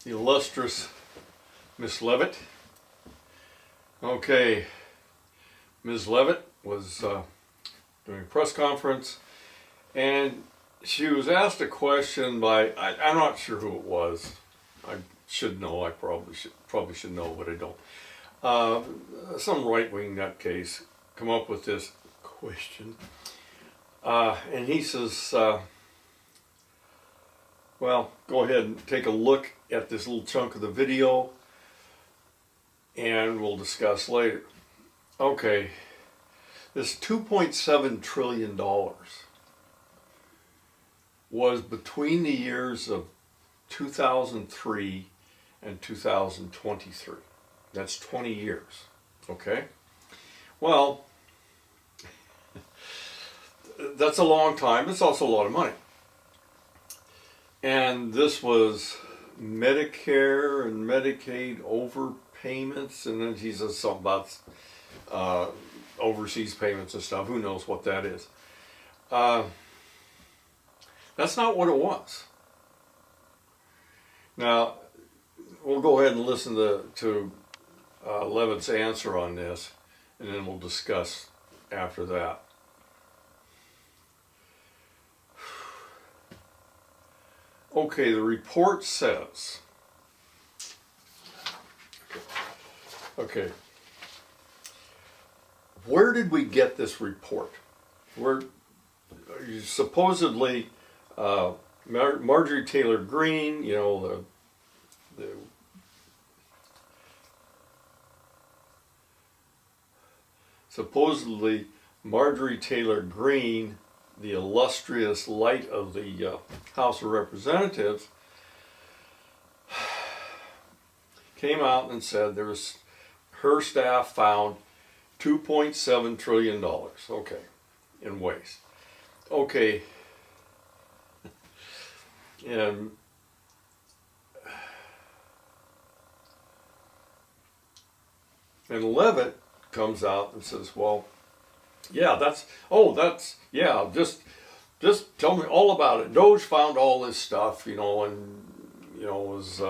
the illustrious Miss Levitt. Okay, Ms. Levitt was doing a press conference, and she was asked a question by, I'm not sure who it was. I should know, I probably should know, but I don't. Some right-wing nutcase come up with this question. And he says, well, go ahead and take a look at this little chunk of the video, and we'll discuss later. Okay, this $2.7 trillion was between the years of 2003 and 2023. That's 20 years, okay? Well, that's a long time. It's also a lot of money. And this was Medicare and Medicaid overpayments, and then he says something about overseas payments and stuff. Who knows what that is? That's not what it was. Now, we'll go ahead and listen to Levitt's answer on this, and then we'll discuss after that. Okay, the report says, okay, where did we get this report? Where supposedly Marjorie Taylor Greene, you know, the supposedly Marjorie Taylor Greene, the illustrious light of the House of Representatives, came out and said her staff found $2.7 trillion, okay, in waste. Okay, and Levitt comes out and says, well, yeah, just tell me all about it. DOGE found all this stuff, you know, and, you know, it was,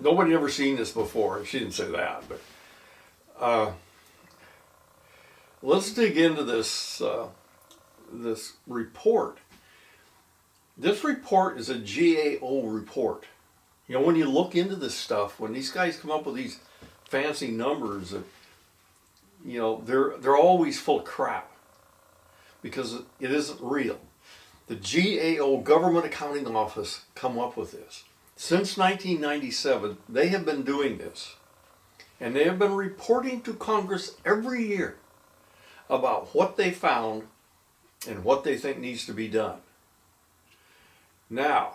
nobody ever seen this before. She didn't say that, but, let's dig into this, this report. This report is a GAO report. You know, when you look into this stuff, when these guys come up with these fancy numbers that, you know, they're always full of crap because it isn't real. The GAO, Government Accounting Office, come up with this. Since 1997, they have been doing this. And they have been reporting to Congress every year about what they found and what they think needs to be done. Now,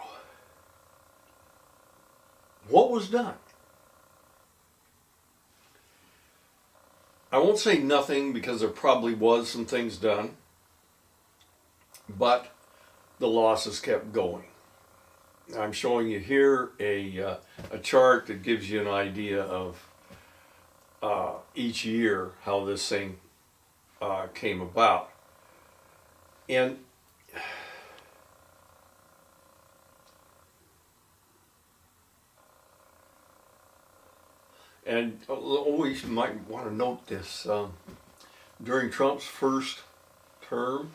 what was done? I won't say nothing because there probably was some things done, but the losses kept going. I'm showing you here a chart that gives you an idea of each year how this thing came about. And always might want to note this, during Trump's first term,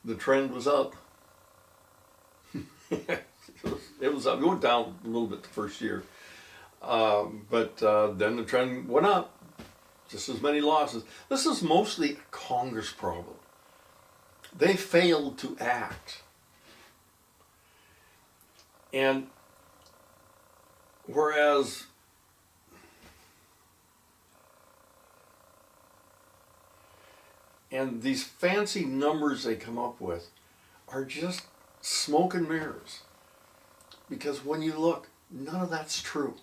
the trend was up. It was up. It went down a little bit the first year. But then the trend went up. Just as many losses. This is mostly a Congress problem. They failed to act. And whereas and these fancy numbers they come up with are just smoke and mirrors. Because when you look, none of that's true.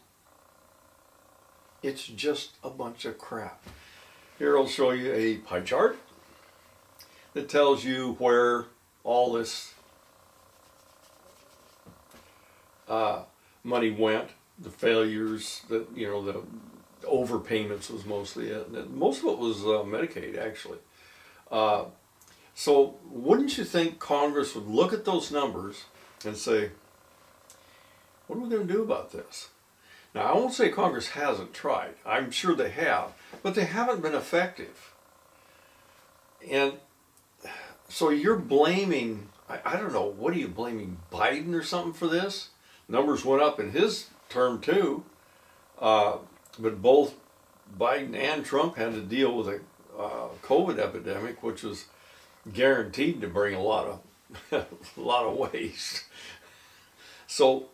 It's just a bunch of crap. Here I'll show you a pie chart that tells you where all this money went, the failures, that, you know, the overpayments was mostly it. And most of it was Medicaid, actually. So wouldn't you think Congress would look at those numbers and say, What are we going to do about this? Now, I won't say Congress hasn't tried. I'm sure they have, but they haven't been effective. And so you're blaming, I don't know, what are you blaming, Biden or something for this? Numbers went up in his term too, but both Biden and Trump had to deal with a COVID epidemic, which was guaranteed to bring a lot of a lot of waste. So,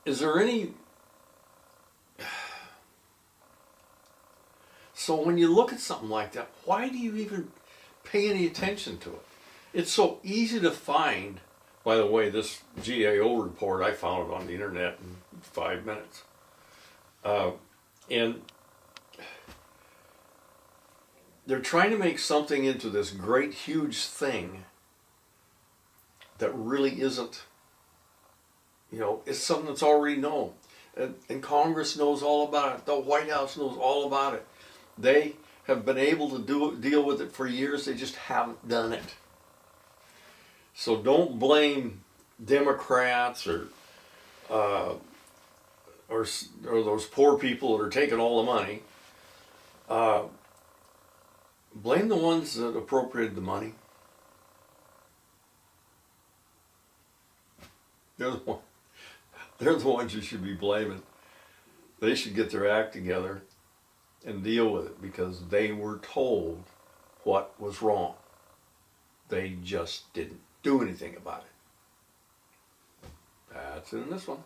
is there any? So when you look at something like that, why do you even pay any attention to it? It's so easy to find. By the way, this GAO report, I found it on the internet in 5 minutes. And they're trying to make something into this great, huge thing that really isn't. You know, it's something that's already known. And Congress knows all about it. The White House knows all about it. They have been able to deal with it for years. They just haven't done it. So don't blame Democrats or those poor people that are taking all the money. Blame the ones that appropriated the money. They're the ones you should be blaming. They should get their act together and deal with it because they were told what was wrong. They just didn't do anything about it. That's it in this one.